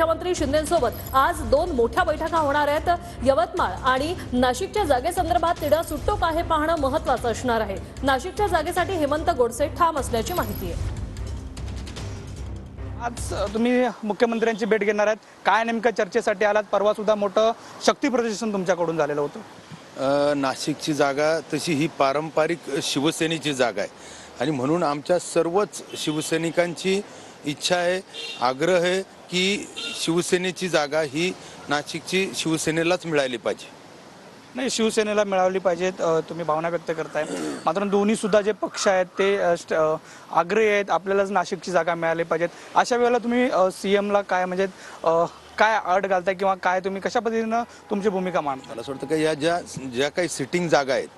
मुख्यमंत्री शिंदेंसोबत आज दोन मोठ्या बैठका होणार आहेत। यवतमाळ आणि नाशिकच्या जागेसंदर्भात तिढा सुटतो का हे पाहणं महत्त्वाचं असणार आहे। नाशिकच्या जागेसाठी हेमंत गोडसे ठाम असल्याची माहिती आहे। आज तुम्ही मुख्यमंत्र्यांची भेट घेणार आहात, काय नेमकं चर्चेसाठी आलात? परवा सुद्धा मोठं शक्ती प्रदर्शन तुमच्याकडून झालेलं होतं। नाशिकची जागा तशी ही पारंपरिक शिवसेनेची जागा आहे आणि म्हणून आमच्या सर्वच शिवसैनिकांची इच्छा आहे, आग्रह आहे की शिवसेनेची जागा ही नाशिकची शिवसेनेलाच मिळाली पाहिजे। नाही, शिवसेनेला मिळाली पाहिजेत तुम्ही भावना व्यक्त करताय, मात्र दोन्ही सुद्धा जे पक्ष आहेत ते आग्रही आहेत आपल्यालाच नाशिकची जागा मिळाली पाहिजेत। अशा वेळेला तुम्ही सीएमला काय म्हणजे काय अट घालताय किंवा काय तुम्ही कशा पद्धतीनं तुमची भूमिका मांडता? मला असं वाटतं की या ज्या काही सिटिंग जागा आहेत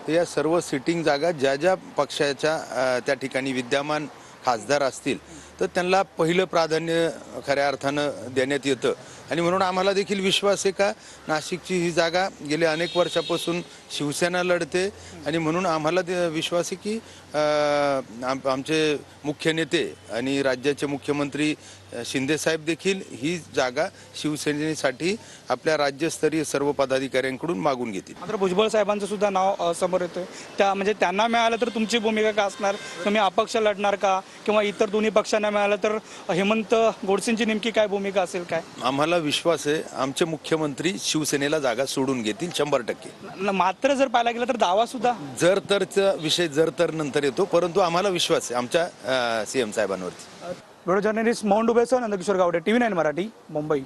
तर या सर्व सिटिंग जागा ज्या पक्षाच्या त्या ठिकाणी विद्यमान खासदार असतील तर त्यांना पहिलं प्राधान्य खऱ्या अर्थानं देण्यात येतं आणि म्हणून आम्हाला देखील विश्वास आहे का नाशिकची ही जागा गेल्या अनेक वर्षापासून शिवसेना लढते आणि म्हणून आम्हाला विश्वास आहे की आमचे मुख्य नेते आणि राज्याचे मुख्यमंत्री शिंदेसाहेब देखील ही जागा शिवसेनेसाठी आपल्या राज्यस्तरीय सर्व पदाधिकाऱ्यांकडून मागून घेतील। मात्र भुजबळ साहेबांचं सुद्धा नाव समोर येतोय, म्हणजे त्यांना मिळालं तर तुमची भूमिका काय असणार? तुम्ही अपक्ष लढणार का किंवा इतर दोन्ही पक्षांना मिळालं तर हेमंत गोडसेंची नेमकी काय भूमिका असेल? काय आम्हाला विश्वास आहे आमचे मुख्यमंत्री शिवसेनेला जागा सोडून घेतील 100%। मात्र जर पाहायला गेलं तर दावा सुद्धा जर तरचा विषय जर तर नंतर येतो, परंतु आम्हाला विश्वास आहे आमच्या सीएम साहेबांवरती। व्हिडिओ जर्नलिस्ट मोहन डुबेसह नंदकिशोर गावडे, TV9 मराठी, मुंबई।